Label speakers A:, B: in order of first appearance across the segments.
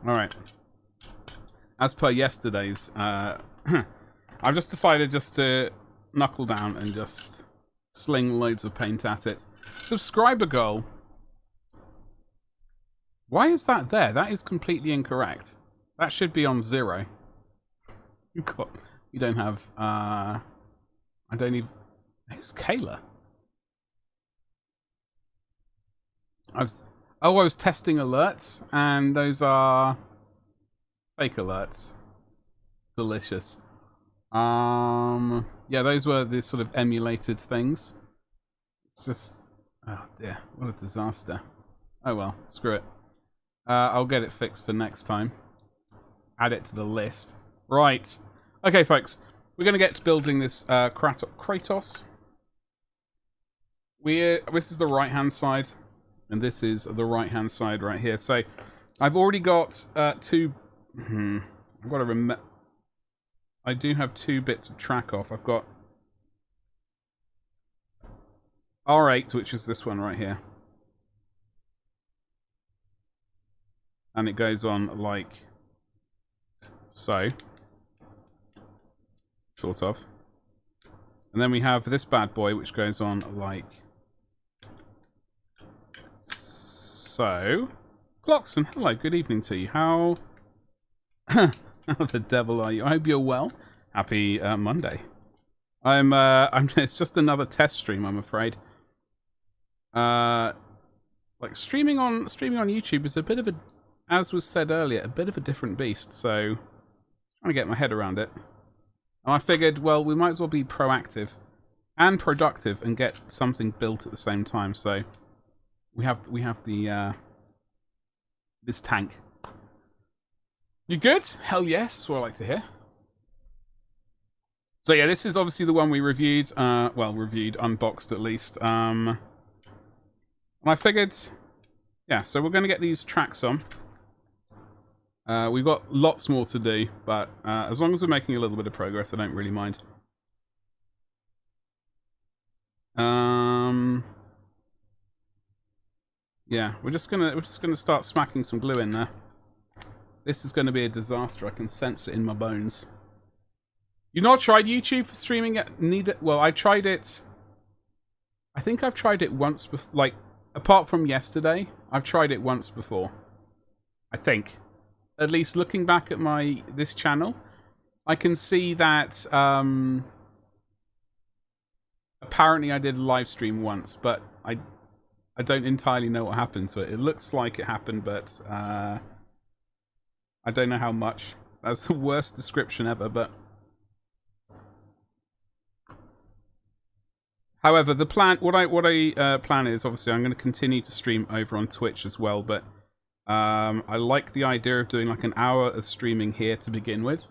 A: Alright. As per yesterday's, I've just decided just to knuckle down and just sling loads of paint at it. Subscriber goal. Why is that there? That is completely incorrect. That should be on 0. You don't have, I don't even... Who's Kayla? I was testing alerts, and those are fake alerts. Delicious. Yeah, those were the sort of emulated things. It's just, oh dear, what a disaster. Oh well, screw it. I'll get it fixed for next time. Add it to the list. Right. Okay, folks. We're going to get to building this Kratos. This is the right-hand side. And this is the right-hand side right here. So, I've already got 2... I've got to remember... I do have 2 bits of track off. I've got R8, which is this one right here. And it goes on like so. Sort of. And then we have this bad boy, which goes on like so. Clockson, hello, good evening to you. How the devil are you? I hope you're well. Happy Monday. It's just another test stream, I'm afraid. Like streaming on YouTube is a bit of a, as was said earlier, a bit of a different beast, so trying to get my head around it. And I figured, well, we might as well be proactive and productive and get something built at the same time. So we have the this tank. You good? Hell yes, that's what I like to hear. So yeah, this is obviously the one we reviewed. Unboxed at least. And I figured, yeah, so we're going to get these tracks on. We've got lots more to do, but as long as we're making a little bit of progress, I don't really mind. Yeah, we're just gonna start smacking some glue in there. This is going to be a disaster. I can sense it in my bones. You've not tried YouTube for streaming yet? Neither. Well, I tried it. I think I've tried it once before. Like, apart from yesterday, I've tried it once before. I think. At least looking back at this channel, I can see that apparently I did a live stream once, but I don't entirely know what happened to it. It looks like it happened, but I don't know how much. That's the worst description ever, but however, the plan, what I plan is, obviously I'm going to continue to stream over on Twitch as well, but I like the idea of doing like an hour of streaming here to begin with.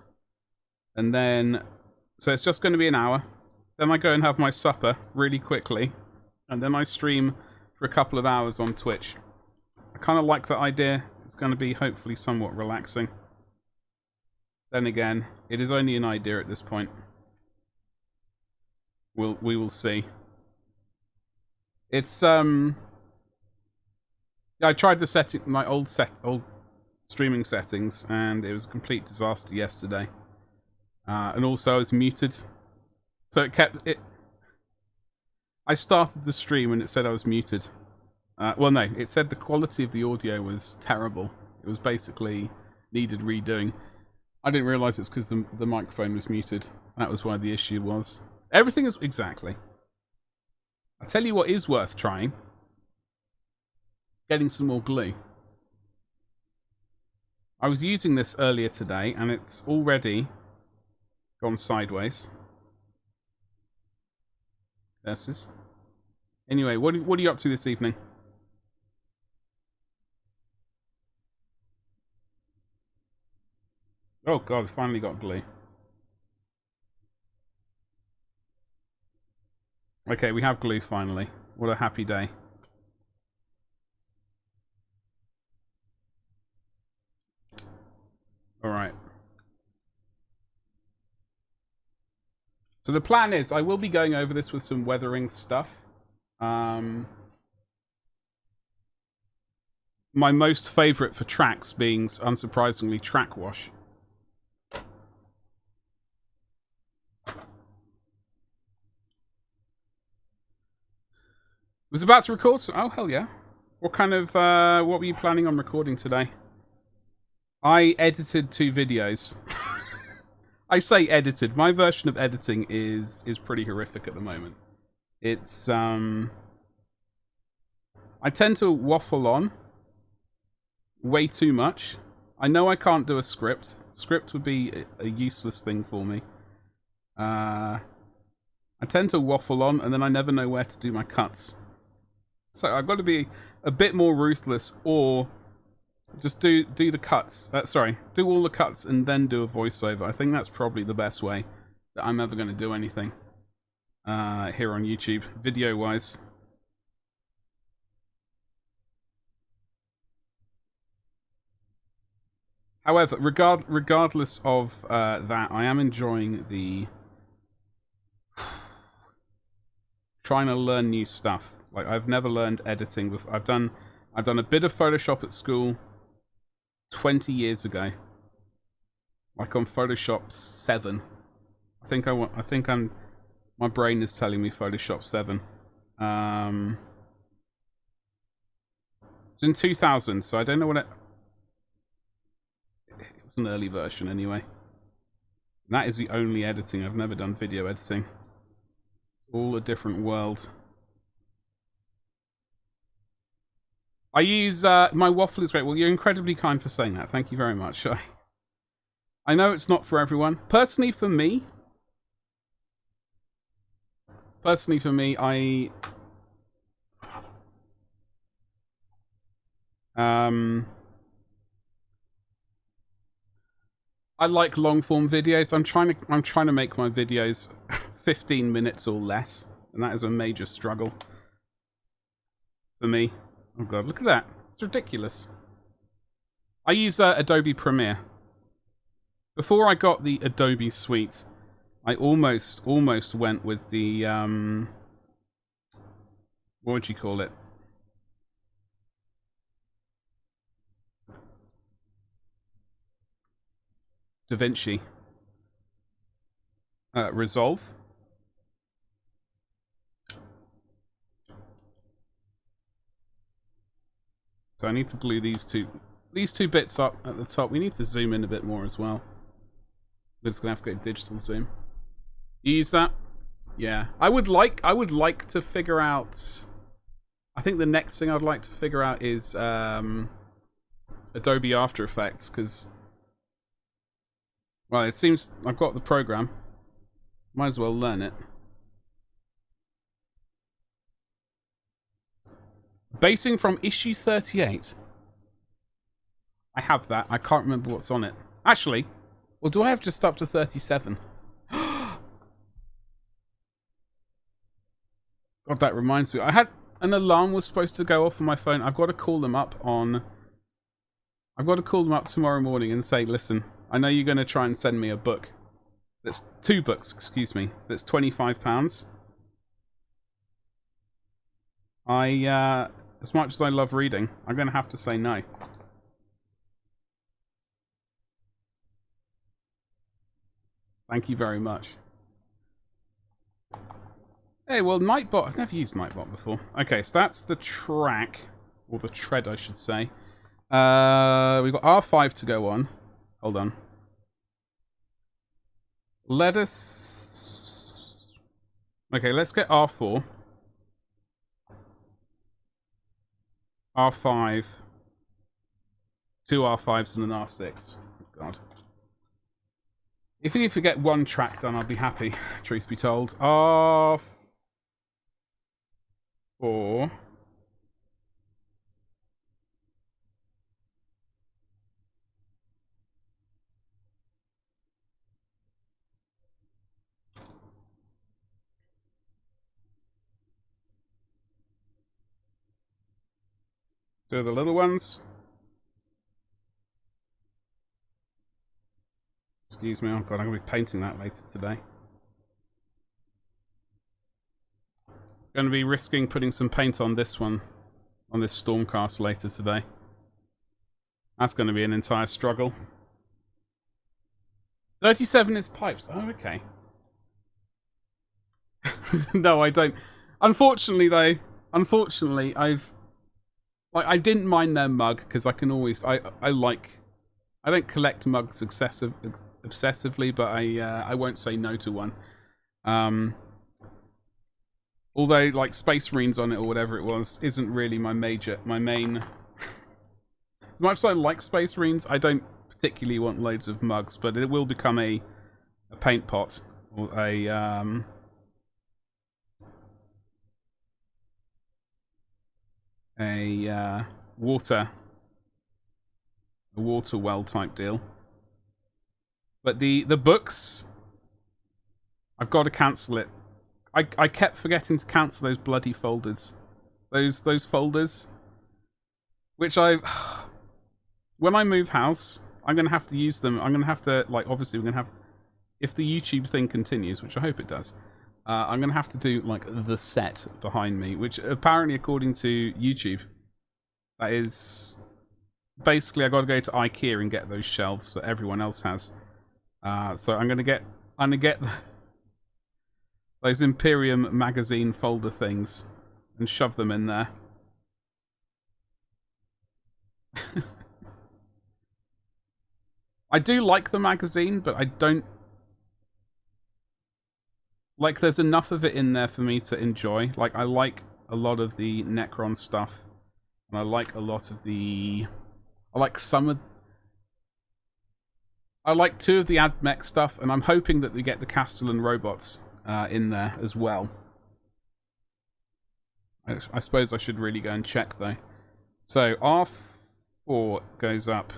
A: And then, so it's just going to be an hour. Then I go and have my supper really quickly. And then I stream for a couple of hours on Twitch. I kind of like that idea. It's going to be hopefully somewhat relaxing. Then again, it is only an idea at this point. We will see. It's I tried the setting, my old streaming settings, and it was a complete disaster yesterday. And also I was muted, so it kept it. I started the stream and it said I was muted. Well, no, it said the quality of the audio was terrible. It was basically needed redoing. I didn't realise it's because the microphone was muted. That was why the issue was. Everything is exactly. I'll tell you what is worth trying. Getting some more glue. I was using this earlier today, and it's already gone sideways. Curses. Anyway, what are you up to this evening? Oh god, we finally got glue. Okay, we have glue finally. What a happy day. Alright. So the plan is, I will be going over this with some weathering stuff. Not my most favourite for tracks being, unsurprisingly, Track Wash. Was about to record? Oh, hell yeah. What kind of, what were you planning on recording today? I edited 2 videos. I say edited. My version of editing is pretty horrific at the moment. It's, I tend to waffle on way too much. I know I can't do a script. Script would be a useless thing for me. I tend to waffle on, and then I never know where to do my cuts. So I've got to be a bit more ruthless, or just do the cuts. Do all the cuts and then do a voiceover. I think that's probably the best way that I'm ever going to do anything here on YouTube, video-wise. However, regardless of that, I am enjoying the trying to learn new stuff. Like, I've never learned editing before. I've done a bit of Photoshop at school 20 years ago. Like on Photoshop 7. I think I'm my brain is telling me Photoshop 7. It's in 2000, so I don't know what it was, an early version anyway. And that is the only editing. I've never done video editing. It's all a different world. I use, my waffle is great. Well, you're incredibly kind for saying that. Thank you very much. I know it's not for everyone. Personally, for me, I like long form videos. I'm trying to make my videos 15 minutes or less, and that is a major struggle for me. Oh god, look at that. It's ridiculous. I use Adobe Premiere. Before I got the Adobe Suite, I almost went with the what would you call it? DaVinci. Resolve. So I need to glue these two bits up at the top. We need to zoom in a bit more as well. We're just gonna have to go digital zoom. You use that? Yeah. I would like to figure out. I think the next thing I'd like to figure out is Adobe After Effects, because, well, it seems I've got the program. Might as well learn it. Basing from issue 38. I have that. I can't remember what's on it. Actually, or do I have just up to 37? God, that reminds me. I had an alarm was supposed to go off on my phone. I've got to call them up tomorrow morning and say, listen, I know you're going to try and send me a book. That's 2 books, excuse me. That's £25. As much as I love reading, I'm going to have to say no. Thank you very much. Hey, well, Nightbot, I've never used Nightbot before. Okay, so that's the track, or the tread, I should say. We've got R5 to go on. Hold on. Okay, let's get R4. R5. 2 R5s and an R6. Oh, God. If you get one track done, I'll be happy, truth be told. R4. So the little ones. Excuse me, oh god, I'm going to be painting that later today. Going to be risking putting some paint on this one, on this Stormcast later today. That's going to be an entire struggle. 37 is pipes. Oh, okay. No, I don't. Unfortunately, though, I didn't mind their mug because I can always I don't collect mugs obsessively, but I won't say no to one. Although like Space Marines on it or whatever it was isn't really my main. As much as I like Space Marines, I don't particularly want loads of mugs, but it will become a paint pot or a water well type deal. But the books, I've got to cancel it. I kept forgetting to cancel those bloody folders. Those folders, which when I move house, I'm gonna have to use them. I'm gonna have to obviously we're gonna have to, if the YouTube thing continues, which I hope it does. I'm gonna have to do like the set behind me, which apparently according to YouTube, that is basically I got to go to IKEA and get those shelves that everyone else has. So I'm gonna get those Imperium magazine folder things and shove them in there. I do like the magazine, but I don't like there's enough of it in there for me to enjoy. Like I like a lot of the Necron stuff, and I like a lot of the I like two of the AdMech stuff, and I'm hoping that we get the Castellan robots in there as well. I suppose I should really go and check though. So R4 goes up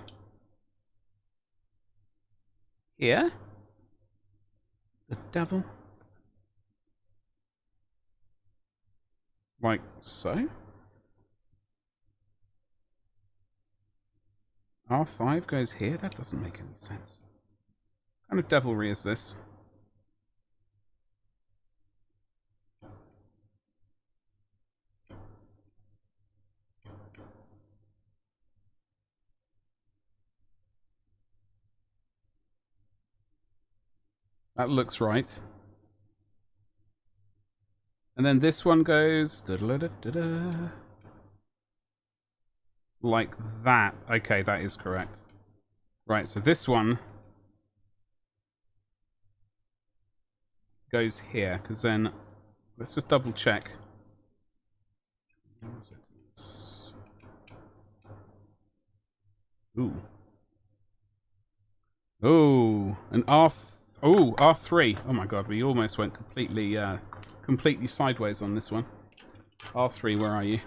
A: here. The devil. Like so. R5 goes here? That doesn't make any sense. What kind of devilry is this? That looks right. And then this one goes like that. Okay, that is correct. Right, so this one goes here, because then let's just double check. Ooh. Oh, an R3. Oh my god, we almost went completely sideways on this one. R3, where are you?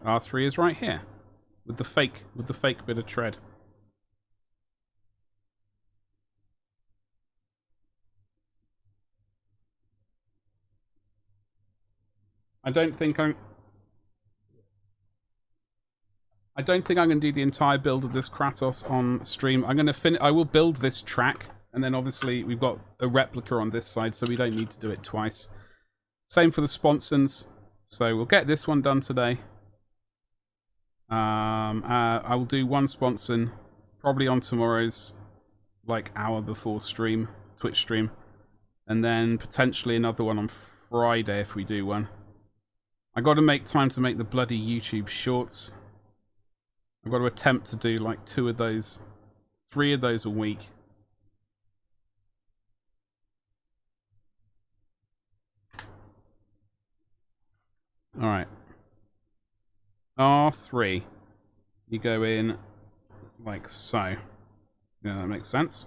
A: R3 is right here, with the fake bit of tread. I don't think I'm going to do the entire build of this Kratos on stream. I will build this track, and then obviously we've got a replica on this side, so we don't need to do it twice. Same for the sponsons. So we'll get this one done today. I will do one sponson probably on tomorrow's hour before stream, Twitch stream, and then potentially another one on Friday if we do one. I got to make time to make the bloody YouTube shorts. I've got to attempt to do like 3 of those a week. Alright. R3. You go in like so. Yeah, that makes sense.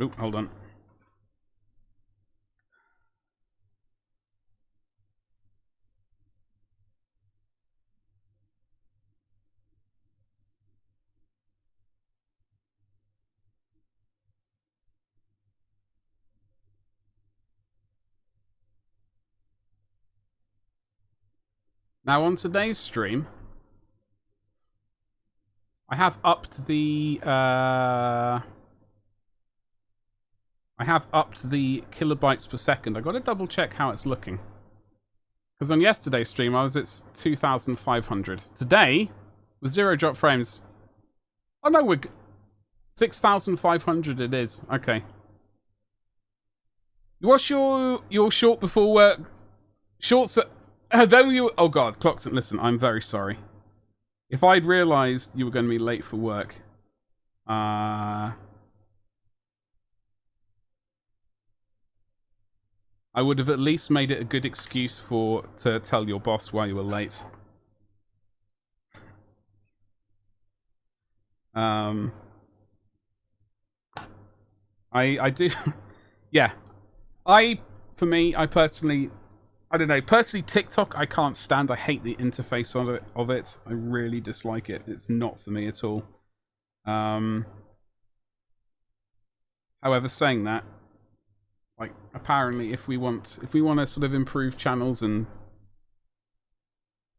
A: Oop, hold on. Now on today's stream, I have upped the kilobytes per second. I got to double check how it's looking. Because on yesterday's stream, I was at 2,500. Today, with 0 drop frames. Oh no, we're 6,500 it is. Okay. What's your short before work? Shorts at... then you... Oh god, Clockson, listen, I'm very sorry. If I'd realised you were going to be late for work... I would have at least made it a good excuse to tell your boss why you were late. I do... yeah. For me, I personally... I don't know. Personally, TikTok, I can't stand. I hate the interface of it. I really dislike it. It's not for me at all. However, saying that, like, apparently, if we want to sort of improve channels and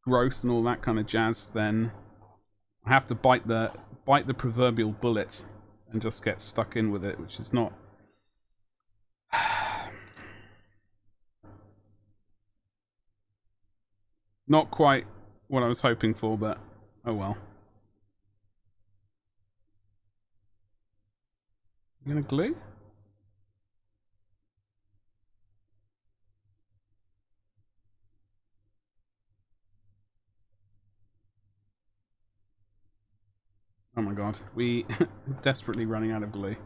A: growth and all that kind of jazz, then I have to bite the proverbial bullet and just get stuck in with it, which is not... not quite what I was hoping for, but oh well. You gonna glue? Oh my god, we desperately running out of glue.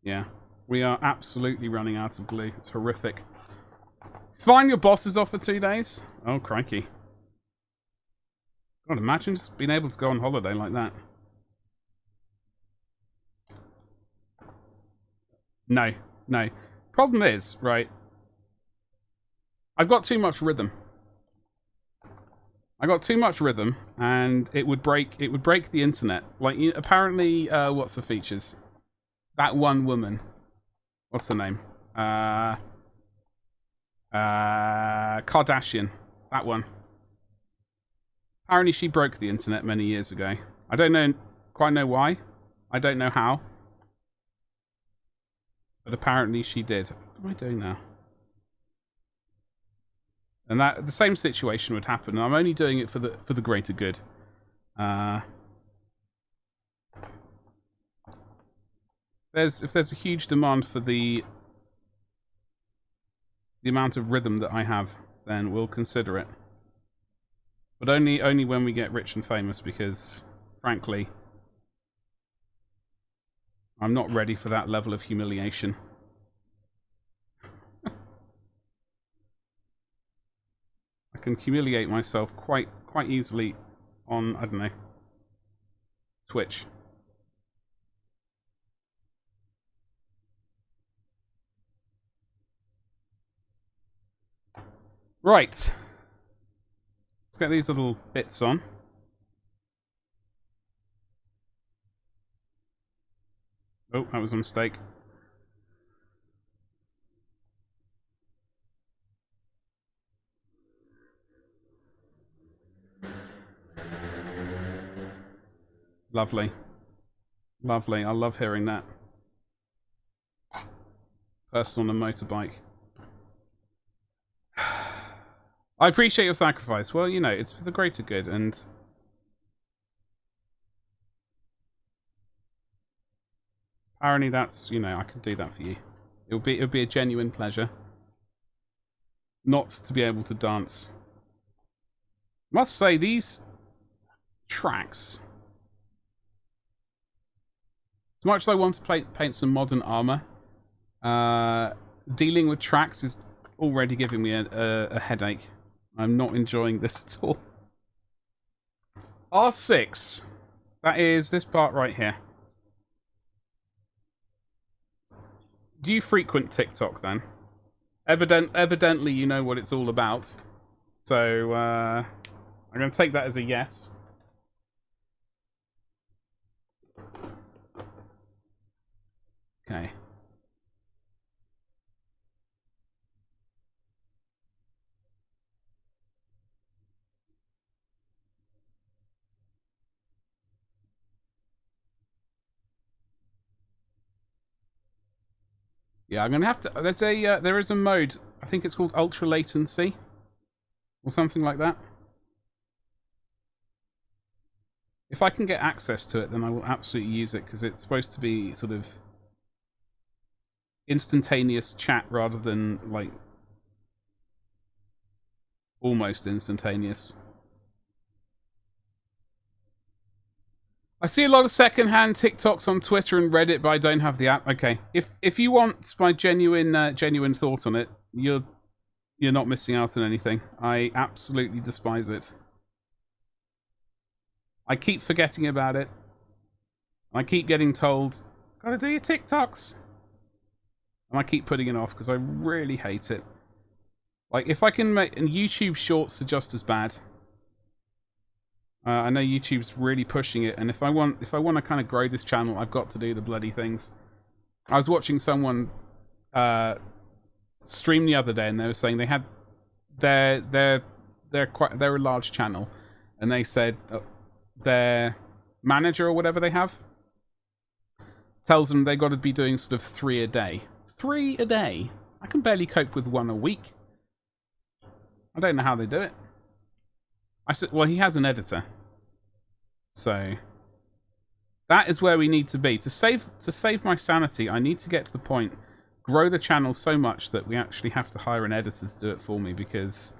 A: Yeah, we are absolutely running out of glue. It's horrific. It's fine, your boss is off for 2 days. Oh, crikey. God, imagine just being able to go on holiday like that. No, no. Problem is, right, I've got too much rhythm. I got too much rhythm, and it would break the internet. Like, apparently, what's the features? That one woman. What's her name? Kardashian. That one. Apparently she broke the internet many years ago. I don't quite know why. I don't know how. But apparently she did. What am I doing now? And that the same situation would happen. And I'm only doing it for the greater good. If there's a huge demand for the amount of rhythm that I have, then we'll consider it. But only when we get rich and famous, because frankly, I'm not ready for that level of humiliation. I can humiliate myself quite easily on, I don't know, Twitch. Right. Let's get these little bits on. Oh, that was a mistake. Lovely. Lovely. I love hearing that. Person on a motorbike. I appreciate your sacrifice. Well, you know, it's for the greater good, and apparently that's, you know, I can do that for you. It would be a genuine pleasure not to be able to dance. Must say, these tracks, as much as I want to paint some modern armor, dealing with tracks is already giving me a headache. I'm not enjoying this at all. R6. That is this part right here. Do you frequent TikTok then? Evidently you know what it's all about. So, I'm going to take that as a yes. Okay. Yeah, I'm gonna have to. There is a mode. I think it's called ultra latency, or something like that. If I can get access to it, then I will absolutely use it because it's supposed to be sort of instantaneous chat rather than like almost instantaneous. I see a lot of secondhand TikToks on Twitter and Reddit, but I don't have the app. Okay, if you want my genuine thought on it, you're not missing out on anything. I absolutely despise it. I keep forgetting about it. I keep getting told, gotta do your TikToks. And I keep putting it off because I really hate it. Like, if I can make... And YouTube Shorts are just as bad. I know YouTube's really pushing it, and if I want to kind of grow this channel, I've got to do the bloody things. I was watching someone stream the other day, and they were saying they had... They're a large channel, and they said their manager or whatever they have tells them they got to be doing sort of 3 a day. 3 a day? I can barely cope with 1 a week. I don't know how they do it. I said, well, he has an editor. So that is where we need to be. To save my sanity, I need to get to the point, grow the channel so much that we actually have to hire an editor to do it for me, because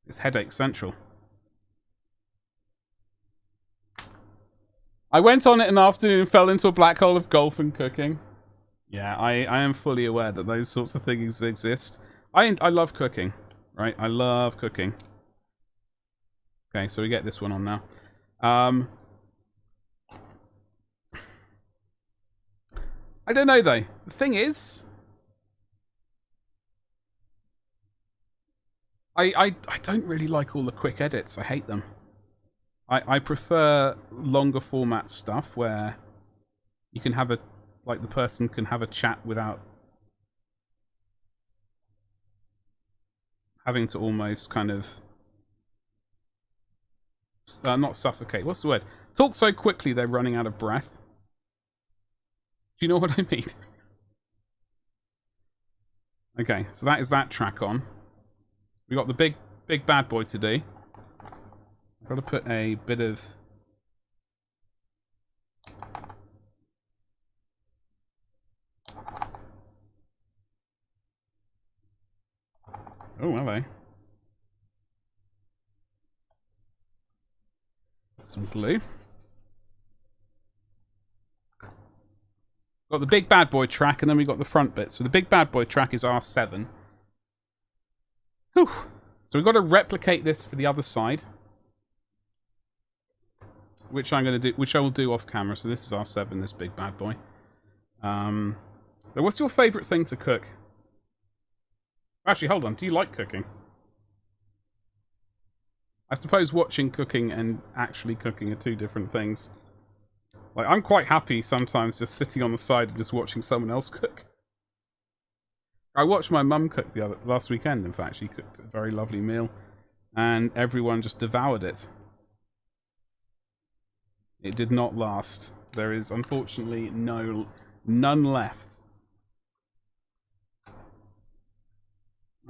A: it's headache central. I went on it an afternoon and fell into a black hole of golf and cooking. Yeah, I am fully aware that those sorts of things exist. I love cooking, right? I love cooking. Okay, so we get this one on now. I don't know, though. The thing is, I don't really like all the quick edits. I hate them. I prefer longer format stuff where you can have the person can have a chat without having to almost kind of not suffocate. What's the word? Talk so quickly they're running out of breath. Do you know what I mean? Okay, so that is that track on. We got the big bad boy to do. I've got to put a bit of... Oh, hello. Some glue. Got the big bad boy track, and then we got the front bit. So the big bad boy track is R7. Whew. So we've got to replicate this for the other side, which I'm going to do, which I will do off camera. So this is R7, this big bad boy. What's your favourite thing to cook? Actually, hold on. Do you like cooking? I suppose watching cooking and actually cooking are two different things. Like, I'm quite happy sometimes just sitting on the side and just watching someone else cook. I watched my mum cook last weekend, in fact. She cooked a very lovely meal, and everyone just devoured it. It did not last. There is, unfortunately, none left.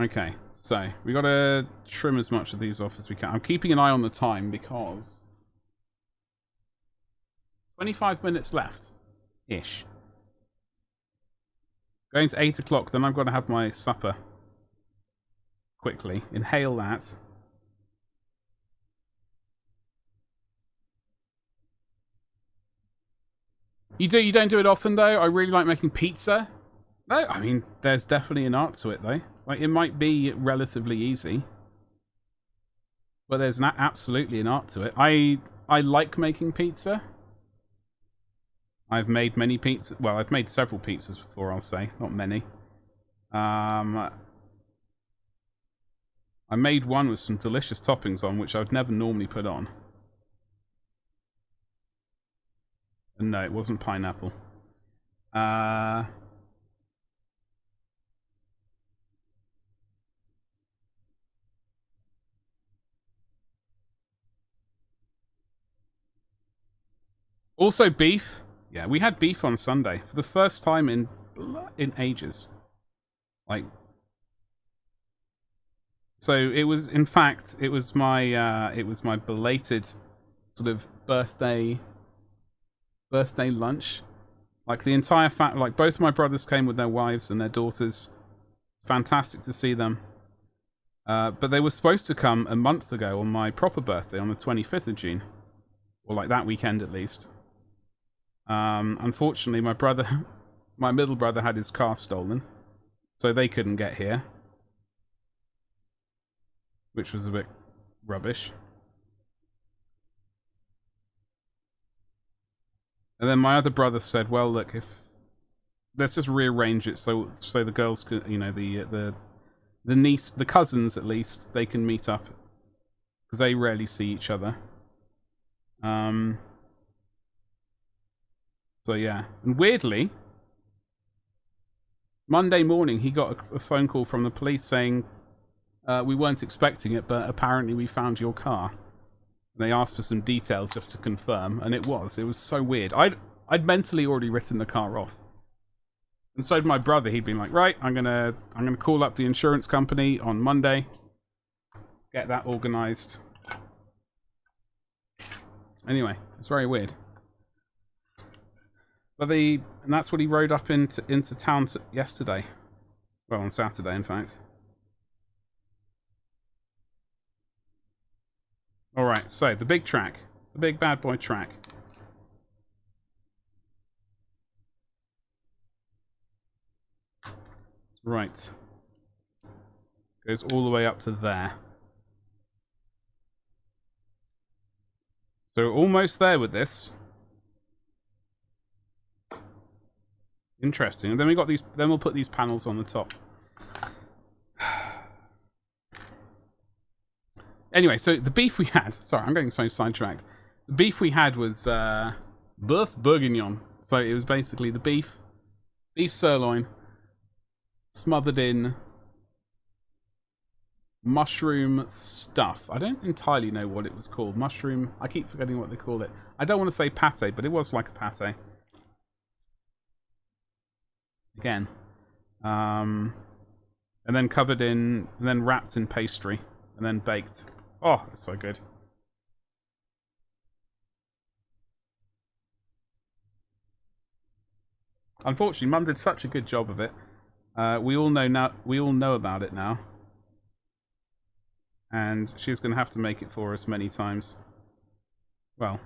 A: Okay, so we got to trim as much of these off as we can. I'm keeping an eye on the time because 25 minutes left-ish. Going to 8 o'clock, then I've got to have my supper quickly. Inhale that. You don't do it often, though? I really like making pizza. No, I mean, there's definitely an art to it, though. Like, it might be relatively easy, but there's absolutely an art to it. I like making pizza. I've made many pizzas. Well, I've made several pizzas before, I'll say. Not many. I made one with some delicious toppings on, which I would never normally put on. And no, it wasn't pineapple. Also beef. Yeah, we had beef on Sunday for the first time in ages. Like, so it was. In fact, it was my belated sort of birthday lunch. Like the entire like both my brothers came with their wives and their daughters. Fantastic to see them. But they were supposed to come a month ago on my proper birthday on the 25th of June, or like that weekend at least. Unfortunately, my middle brother had his car stolen, so they couldn't get here, which was a bit rubbish. And then my other brother said, "Well, look, let's just rearrange it so the girls can, the cousins at least, they can meet up because they rarely see each other." So yeah, and weirdly, Monday morning he got a phone call from the police saying, "We weren't expecting it, but apparently we found your car." And they asked for some details just to confirm, and it was so weird. I'd mentally already written the car off, and so did my brother. He'd been like, "Right, I'm gonna call up the insurance company on Monday, get that organised." Anyway, it's very weird. But and that's what he rode up into town yesterday. Well, on Saturday, in fact. Alright, so the big track. The big bad boy track. Right. Goes all the way up to there. So almost there with this. Interesting. And then we got these. Then we'll put these panels on the top. Anyway, so the beef we had. Sorry, I'm getting so sidetracked. The beef we had was Boeuf Bourguignon. So it was basically the beef sirloin, smothered in mushroom stuff. I don't entirely know what it was called. Mushroom. I keep forgetting what they call it. I don't want to say pate, but it was like a pate. Again. And then covered in, and then wrapped in pastry, and then baked. Oh, it's so good. Unfortunately, Mum did such a good job of it. We all know about it now. And she's going to have to make it for us many times. Well,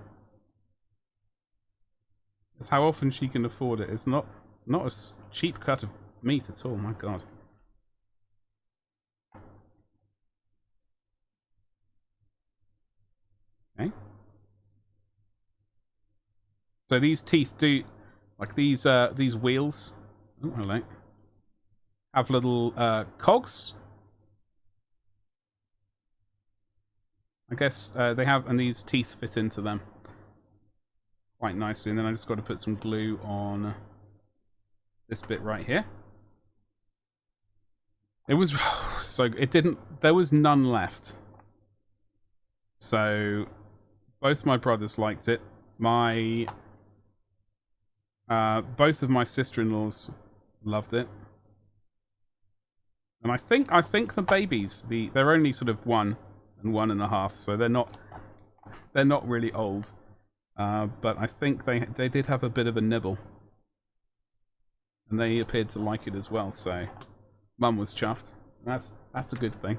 A: it's how often she can afford it. It's not a cheap cut of meat at all, my God. Okay. So these teeth do, like these wheels. Oh, hello. Have little cogs. I guess they have, and these teeth fit into them quite nicely. And then I just got to put some glue on this bit right here. It was so it didn't. There was none left. So both my brothers liked it. Both of my sister-in-laws loved it. And I think the babies, they're only sort of 1 and 1.5, so they're not really old. But I think they did have a bit of a nibble. And they appeared to like it as well, so Mum was chuffed. That's a good thing.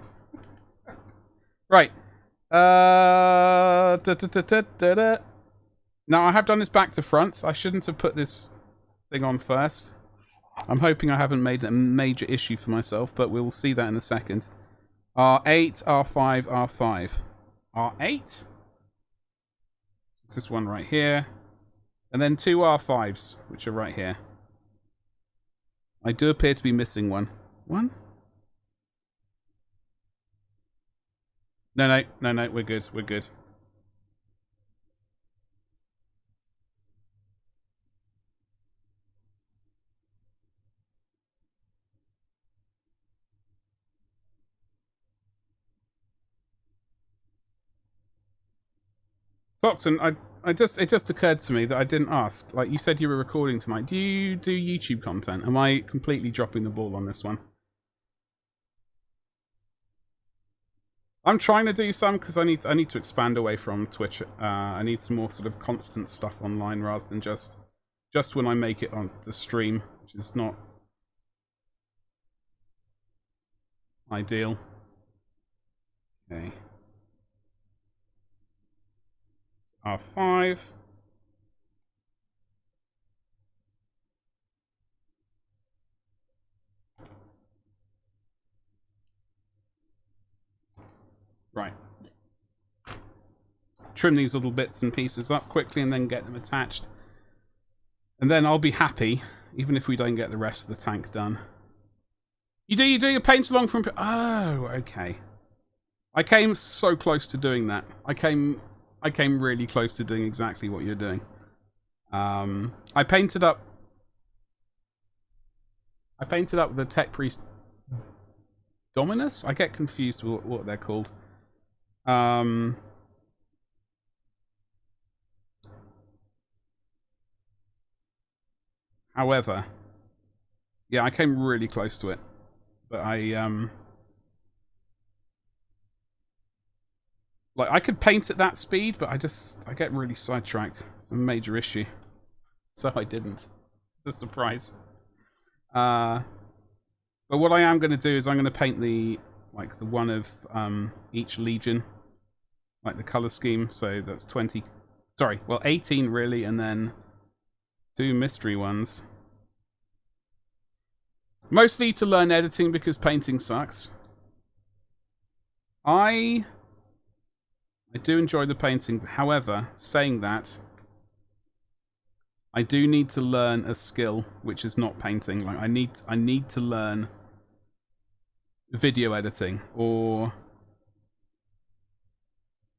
A: Right. Now I have done this back to front. I shouldn't have put this thing on first. I'm hoping I haven't made a major issue for myself, but we'll see that in a second. R8, R5, R5. R8? It's this one right here. And then 2 R5s, which are right here. I do appear to be missing one. One? No, we're good. We're good. Foxon, It just occurred to me that I didn't ask. Like, you said you were recording tonight. Do you do YouTube content? Am I completely dropping the ball on this one? I'm trying to do some because I need to expand away from Twitch. I need some more sort of constant stuff online rather than just when I make it on the stream, which is not ideal. Okay. R5. Right. Trim these little bits and pieces up quickly and then get them attached. And then I'll be happy, even if we don't get the rest of the tank done. You do your paint along from... Oh, okay. I came so close to doing that. I came really close to doing exactly what you're doing. I painted up the Tech Priest Dominus? I get confused with what they're called. However, yeah, I came really close to it. But like, I could paint at that speed, but I get really sidetracked. It's a major issue. So I didn't. It's a surprise. But what I am going to do is I'm going to paint the one of each legion, like the color scheme. So that's 20. Sorry, well 18 really, and then 2 mystery ones. Mostly to learn editing because painting sucks. I do enjoy the painting. However, saying that, I do need to learn a skill which is not painting. Like I need to learn video editing or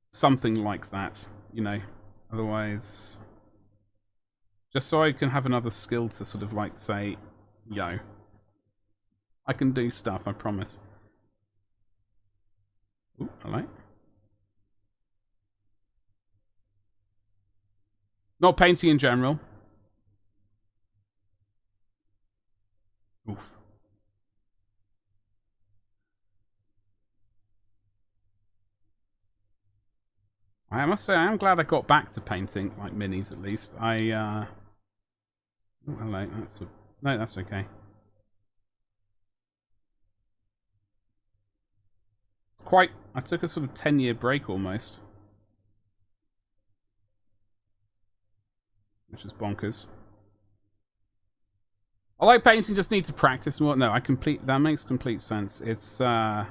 A: something like that, you know. Otherwise, just so I can have another skill to sort of like say, yo, I can do stuff, I promise. Ooh, hello. Not painting in general. Oof. I must say, I am glad I got back to painting, like minis at least. Oh, hello. No, that's okay. I took a sort of 10-year break almost. Which is bonkers. I like painting, just need to practice more. No, that makes complete sense. It's, well,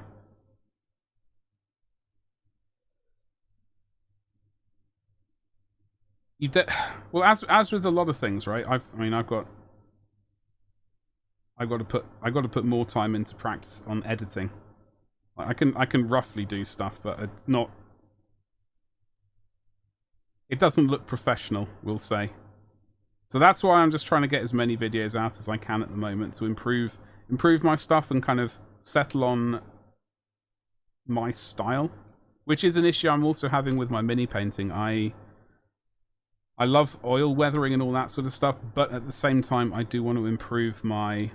A: as with a lot of things, right? I've got to put more time into practice on editing. Like, I can roughly do stuff, but it's not. It doesn't look professional, we'll say. So that's why I'm just trying to get as many videos out as I can at the moment to improve my stuff and kind of settle on my style, which is an issue I'm also having with my mini painting. I love oil weathering and all that sort of stuff, but at the same time, I do want to improve my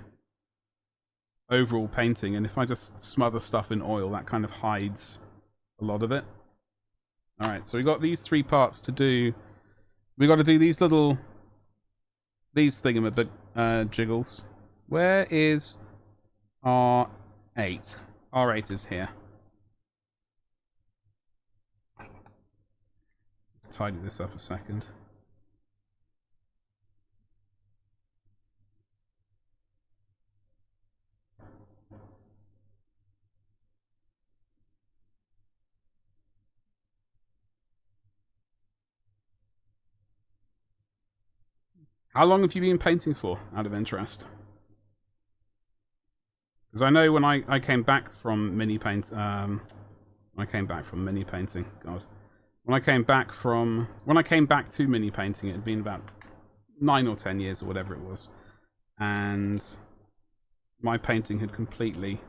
A: overall painting, and if I just smother stuff in oil, that kind of hides a lot of it. Alright, so we got these 3 parts to do. We got to do these thingamabig jiggles. Where is R8? R8 is here. Let's tidy this up a second. How long have you been painting for, out of interest? Because I know when I came back from mini painting, God. When I came back to mini painting, it had been about 9 or 10 years or whatever it was. And my painting had completely...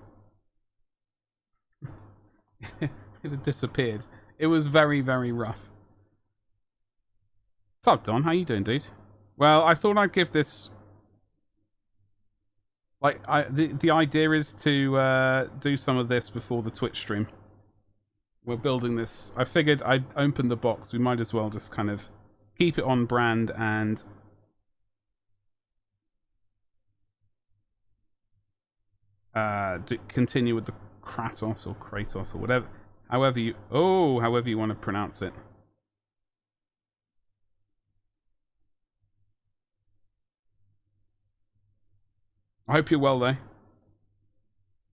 A: it had disappeared. It was very, very rough. What's up, Don? How you doing, dude? Well, I thought I'd give this... Like, the idea is to do some of this before the Twitch stream. We're building this. I figured I'd open the box. We might as well just kind of keep it on brand and... continue with the Kratos or Kratos or whatever. However you want to pronounce it. I hope you're well, though.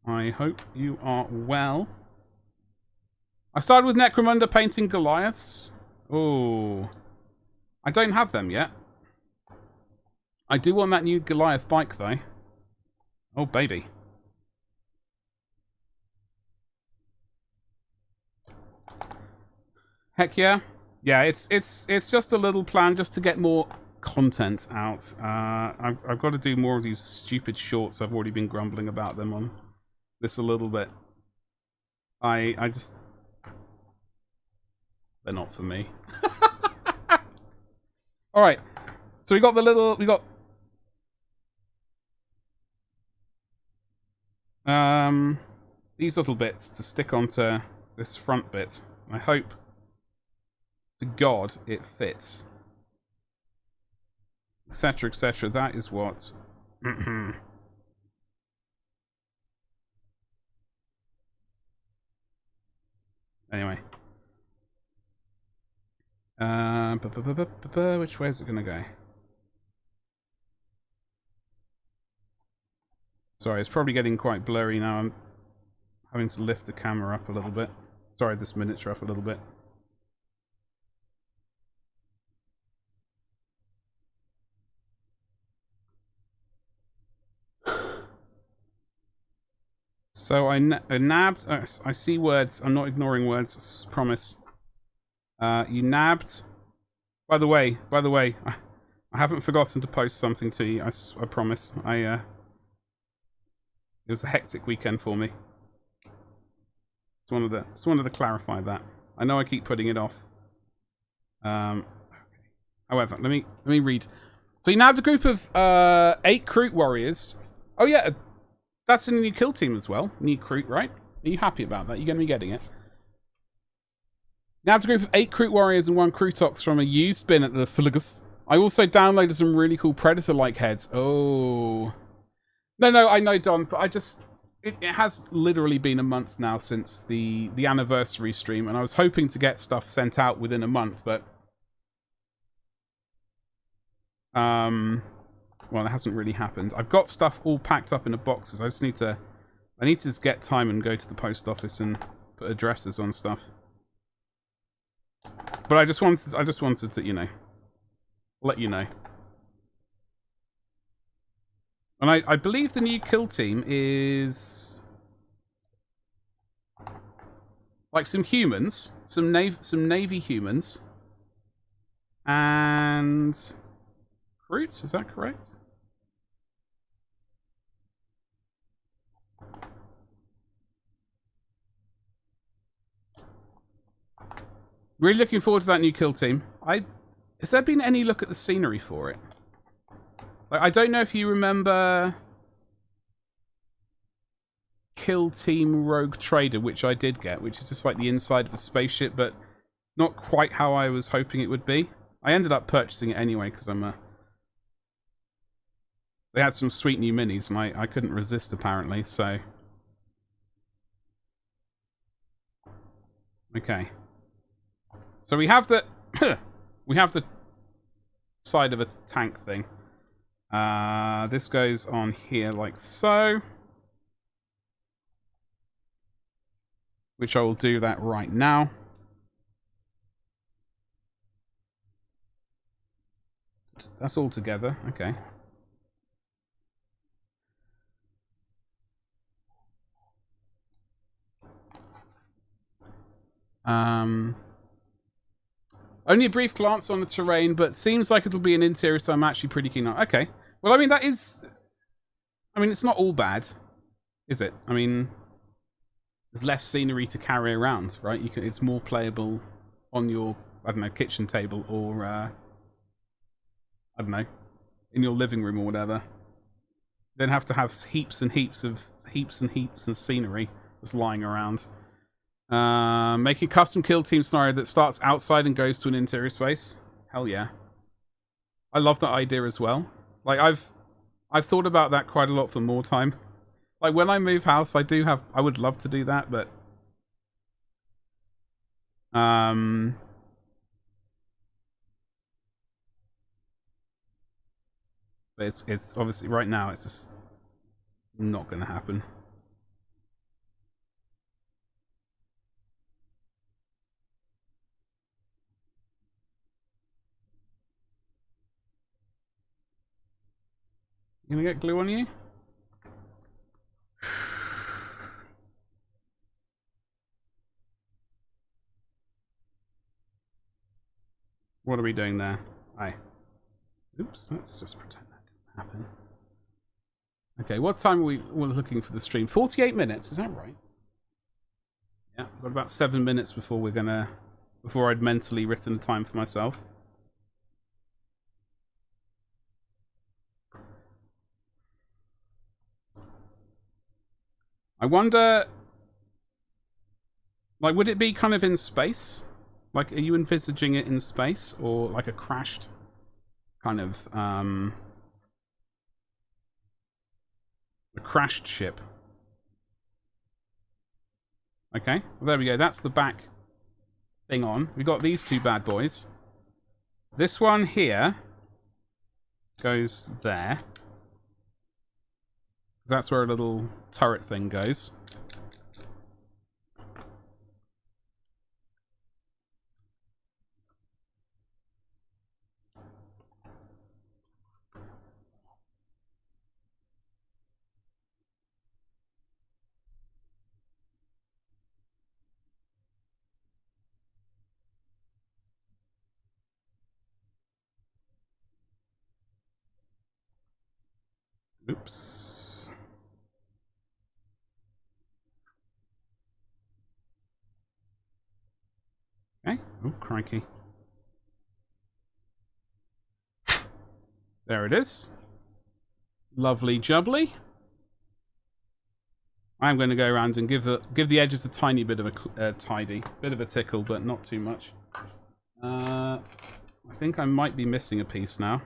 A: I hope you are well. I started with Necromunda painting Goliaths. Oh. I don't have them yet. I do want that new Goliath bike, though. Oh, baby. Heck yeah. Yeah, it's just a little plan just to get more content out. I've got to do more of these stupid shorts. I've already been grumbling about them on this a little bit. I just... They're not for me. Alright. So we got these little bits to stick onto this front bit. I hope to God it fits. Etc, etc. That is what... Anyway. Which way is it gonna go? Sorry, it's probably getting quite blurry now. I'm having to lift the camera up a little bit. Sorry, this miniature up a little bit. So I nabbed... I see words. I'm not ignoring words. I promise. You nabbed... By the way, I haven't forgotten to post something to you. I promise. It was a hectic weekend for me. Just wanted to clarify that. I know I keep putting it off. However, let me read. So you nabbed a group of 8 Kroot warriors. Oh yeah, that's in a new kill team as well. New Kroot, right? Are you happy about that? You're going to be getting it. Nabbed a group of 8 Kroot warriors and 1 Krootox from a used bin at the Filigus. I also downloaded some really cool Predator-like heads. Oh. No, I know, Don, but I just... It has literally been a month now since the anniversary stream, and I was hoping to get stuff sent out within a month, but... Well, it hasn't really happened. I've got stuff all packed up in the boxes. I just need to... I need to just get time and go to the post office and put addresses on stuff. But I just wanted to, you know, let you know. And I believe the new kill team is like some humans, some navy humans, and Kroot. Is that correct? Really looking forward to that new kill team. Has there been any look at the scenery for it? Like, I don't know if you remember Kill Team Rogue Trader, which I did get, which is just like the inside of a spaceship, but not quite how I was hoping it would be. I ended up purchasing it anyway because they had some sweet new minis, and I couldn't resist apparently. So okay. So we have the side of a tank thing. This goes on here like so. Which I will do that right now. That's all together. Okay. Only a brief glance on the terrain, but seems like it'll be an interior, so I'm actually pretty keen on. Okay. Well, I mean, it's not all bad, is it? I mean, there's less scenery to carry around, right? It's more playable on your, I don't know, kitchen table or I don't know, in your living room or whatever. You don't have to have heaps and heaps of scenery that's lying around. Making a custom kill team scenario that starts outside and goes to an interior space. Hell yeah. I love that idea as well. Like I've thought about that quite a lot for more time. Like when I move house, I would love to do that, but it's obviously right now it's just not going to happen. You gonna get glue on you? What are we doing there? Aye. Oops, let's just pretend that didn't happen. Okay, what time are we looking for the stream? 48 minutes, is that right? Yeah, got about 7 minutes before I'd mentally written the time for myself. I wonder, like, would it be kind of in space? Like, are you envisaging it in space, or like a crashed kind of, a crashed ship? Okay, well, there we go. That's the back thing on. We got these two bad boys. This one here goes there. That's where a little turret thing goes. Oops. Okay. Oh, crikey. There it is. Lovely jubbly. I'm going to go around and give the edges a tiny bit of a tidy. Bit of a tickle, but not too much. I think I might be missing a piece now.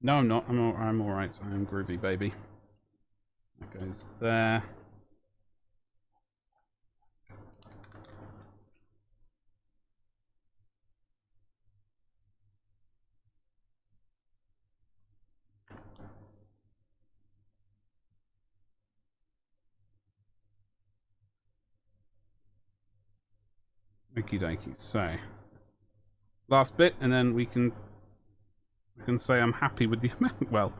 A: No, I'm not. I'm all right. I am groovy, baby. That goes there. Okie dokie. So, last bit, and then we can say I'm happy with the amount. Well,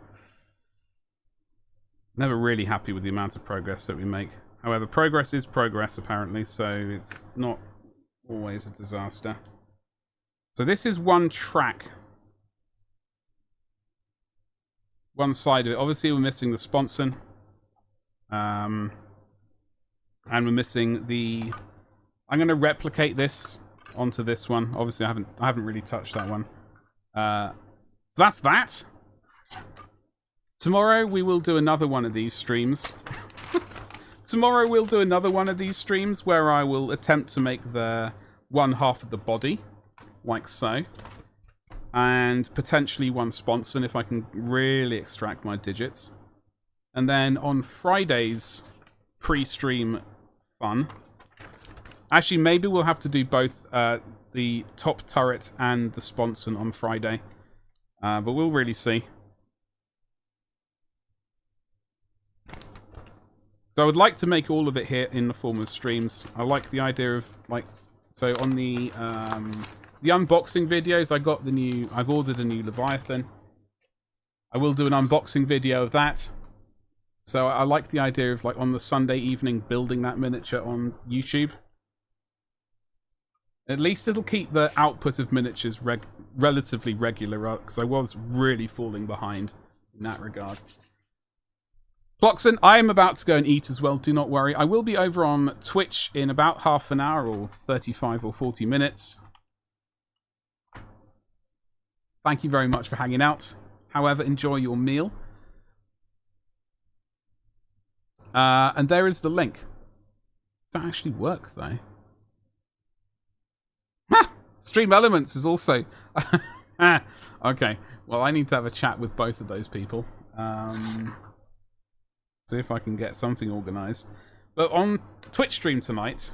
A: never really happy with the amount of progress that we make. However, progress is progress, apparently, so it's not always a disaster. So this is one track. One side of it. Obviously, we're missing the sponson. And we're missing the... I'm going to replicate this onto this one. Obviously, I haven't really touched that one. So that's that. Tomorrow we will do another one of these streams. Tomorrow we'll do another one of these streams where I will attempt to make the one half of the body, like so. And potentially one sponson if I can really extract my digits. And then on Friday's pre-stream fun... Actually, maybe we'll have to do both the top turret and the sponson on Friday. But we'll really see. So I would like to make all of it here in the form of streams. I like the idea of, like... So on the unboxing videos, I've ordered a new Leviathan. I will do an unboxing video of that. So I like the idea of, like, on the Sunday evening, building that miniature on YouTube. At least it'll keep the output of miniatures relatively regular, because I was really falling behind in that regard. Bloxon, I am about to go and eat as well, do not worry. I will be over on Twitch in about half an hour, or 35 or 40 minutes. Thank you very much for hanging out. However, enjoy your meal. And there is the link. Does that actually work, though? Stream Elements is also... Okay. Well, I need to have a chat with both of those people. See if I can get something organised. But on Twitch stream tonight...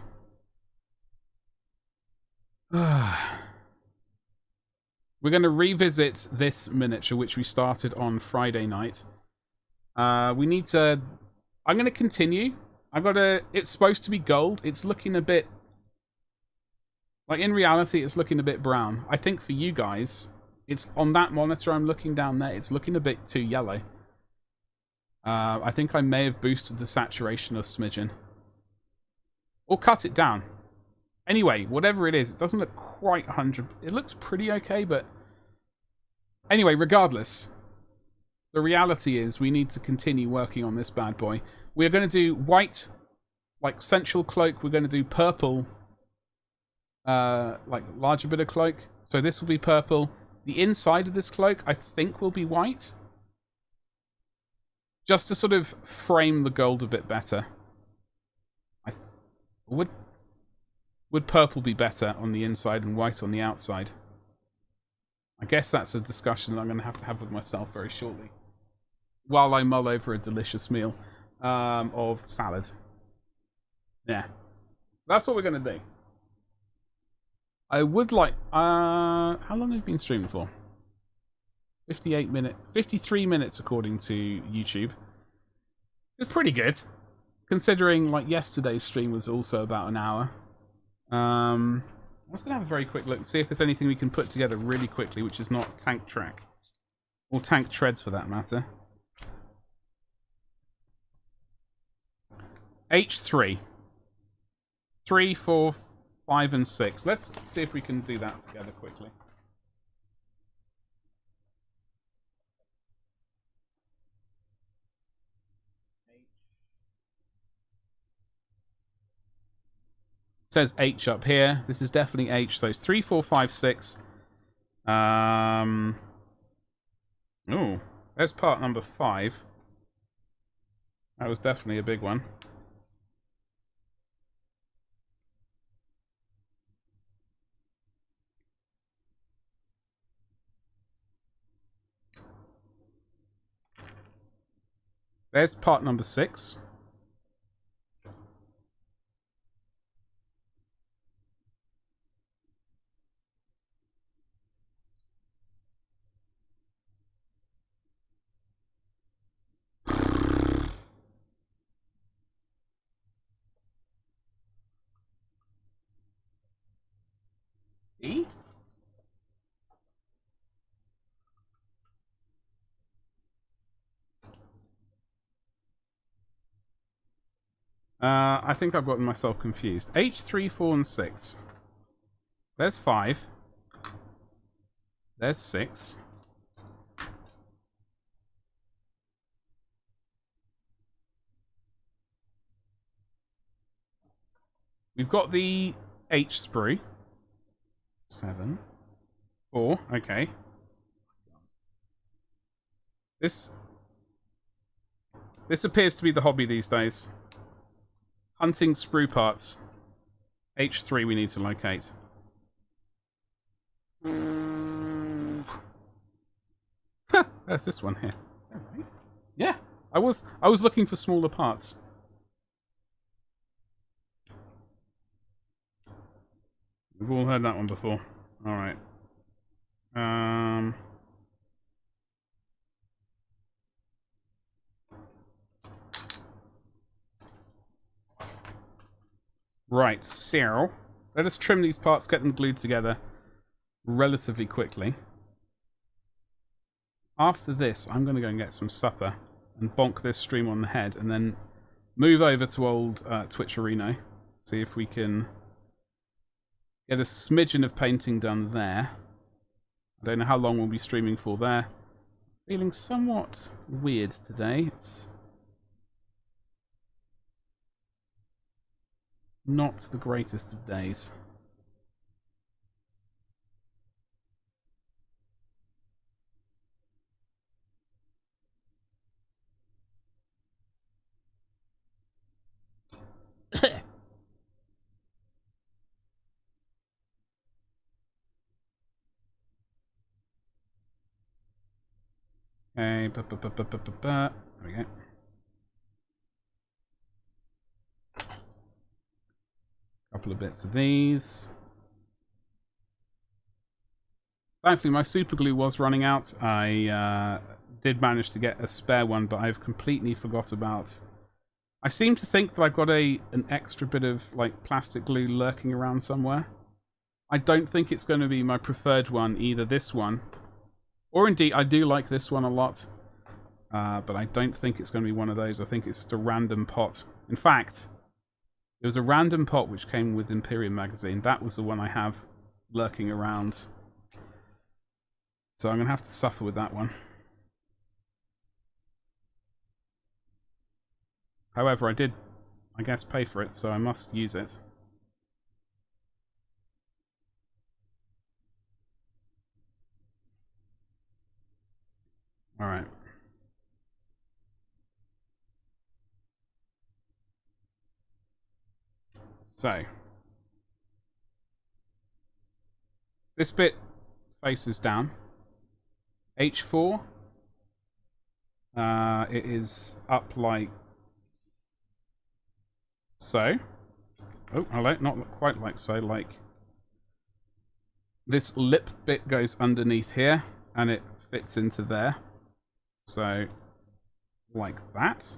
A: we're going to revisit this miniature, which we started on Friday night. We need to... I'm going to continue. It's supposed to be gold. It's looking a bit... Like, in reality, it's looking a bit brown. I think for you guys, it's on that monitor I'm looking down there, it's looking a bit too yellow. I think I may have boosted the saturation a smidgen. Or cut it down. Anyway, whatever it is, it doesn't look quite 100... It looks pretty okay, but... Anyway, regardless, the reality is we need to continue working on this bad boy. We're going to do white, like, central cloak. We're going to do purple, like, larger bit of cloak. So this will be purple. The inside of this cloak, I think, will be white. Just to sort of frame the gold a bit better. Would purple be better on the inside and white on the outside? I guess that's a discussion that I'm going to have with myself very shortly. While I mull over a delicious meal of salad. Yeah. That's what we're going to do. I would like... how long have you been streaming for? 53 minutes according to YouTube. It's pretty good. Considering, like, yesterday's stream was also about an hour. I'm just going to have a very quick look, see if there's anything we can put together really quickly, which is not tank track. Or tank treads, for that matter. H3. 3, 4, 5, and 6. Let's see if we can do that together quickly. It says H up here. This is definitely H. So it's 3, 4, 5, 6. Oh, there's part number 5. That was definitely a big one. There's part number 6. E? I think I've gotten myself confused. H3, 4, and 6. There's 5. There's 6. We've got the H sprue. 7. 4. Okay. This appears to be the hobby these days. Hunting sprue parts. H3 we need to locate. There's this one here. Right. Yeah, I was looking for smaller parts. We've all heard that one before. All right. Right, so let us trim these parts, get them glued together relatively quickly. After this, I'm going to go and get some supper and bonk this stream on the head and then move over to old Twitch Arena. See if we can get a smidgen of painting done there. I don't know how long we'll be streaming for there. Feeling somewhat weird today. It's not the greatest of days. Okay, there we go. Couple of bits of these. Thankfully, my super glue was running out. I did manage to get a spare one, but I've completely forgot about. I seem to think that I've got an extra bit of like plastic glue lurking around somewhere. I don't think it's going to be my preferred one, either this one, or indeed I do like this one a lot, but I don't think it's going to be one of those. I think it's just a random pot. In fact, it was a random pot which came with Imperium magazine. That was the one I have lurking around. So I'm going to have to suffer with that one. However, I did, I guess, pay for it, so I must use it. Alright. So. This bit faces down. H4. It is up like so. Oh, hello. Not quite like so. Like this lip bit goes underneath here, and it fits into there. So, like that.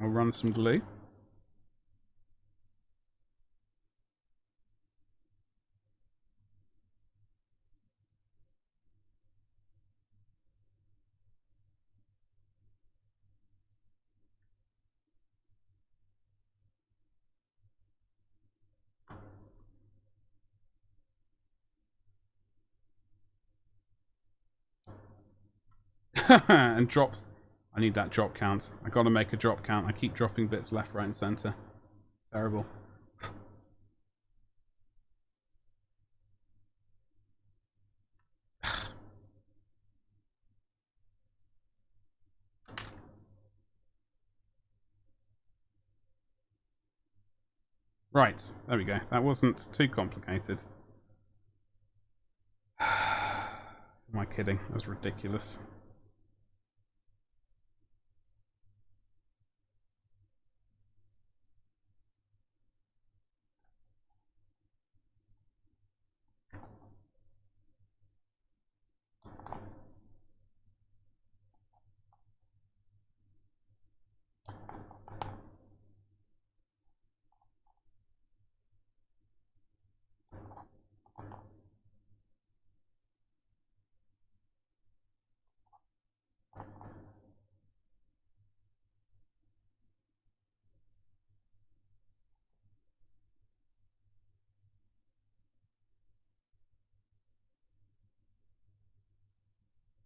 A: I'll run some glue. And drop. I need that drop count. I gotta make a drop count. I keep dropping bits left, right, and center. Terrible. Right, there we go. That wasn't too complicated. Am I kidding? That was ridiculous.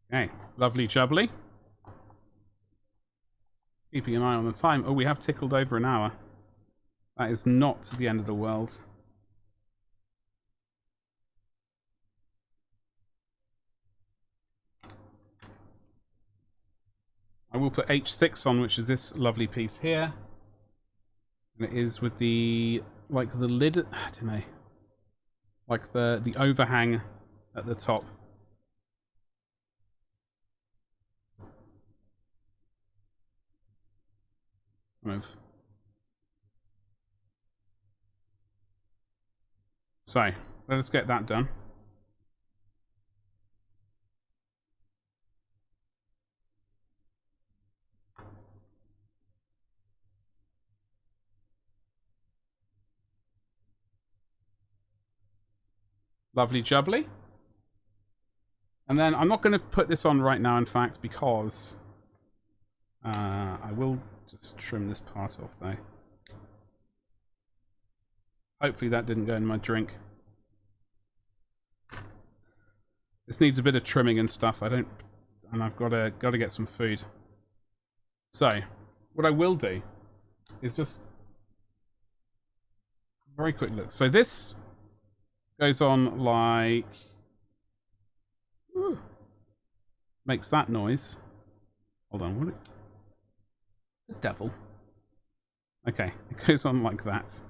A: Okay, lovely jubbly. Keeping an eye on the time. Oh, we have tickled over an hour. That is not the end of the world. I will put H6 on, which is this lovely piece here. And it is with the, like the lid, I don't know. Like the overhang at the top. Move. So, let us get that done. Lovely jubbly. And then I'm not going to put this on right now, in fact, because I will just trim this part off, though. Hopefully that didn't go in my drink. This needs a bit of trimming and stuff. And I've got to get some food. So, what I will do is just very quick look. So this goes on like makes that noise. Hold on, what? The devil. Okay, it goes on like that. So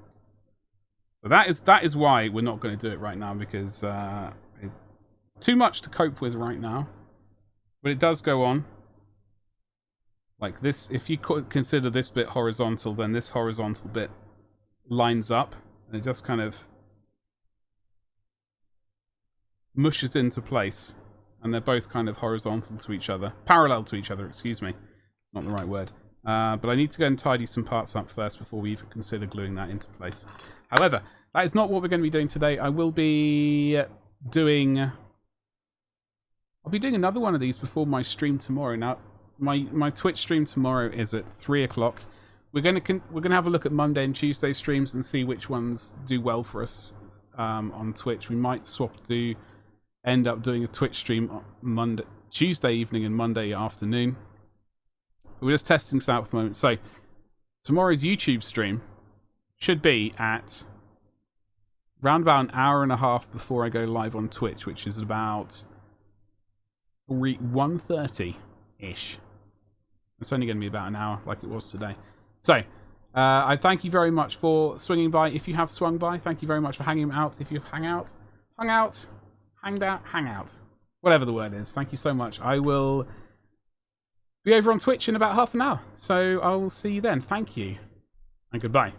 A: that is why we're not going to do it right now, because it's It's too much to cope with right now. But it does go on. Like this, if you consider this bit horizontal, then this horizontal bit lines up. And it just kind of mushes into place. And they're both kind of horizontal to each other. Parallel to each other, excuse me. It's not the right word. But I need to go and tidy some parts up first before we even consider gluing that into place. However, that is not what we're going to be doing today. I will be doing... I'll be doing another one of these before my stream tomorrow. Now, my Twitch stream tomorrow is at 3 o'clock. We're going to have a look at Monday and Tuesday streams and see which ones do well for us on Twitch. We might end up doing a Twitch stream on Tuesday evening and Monday afternoon. We're just testing this out for the moment. So, tomorrow's YouTube stream should be at around about an hour and a half before I go live on Twitch, which is about 1:30-ish. It's only going to be about an hour, like it was today. So, I thank you very much for swinging by. If you have swung by, thank you very much for hanging out. If you've hung out, whatever the word is. Thank you so much. I will be over on Twitch in about half an hour. So I will see you then. Thank you. And goodbye.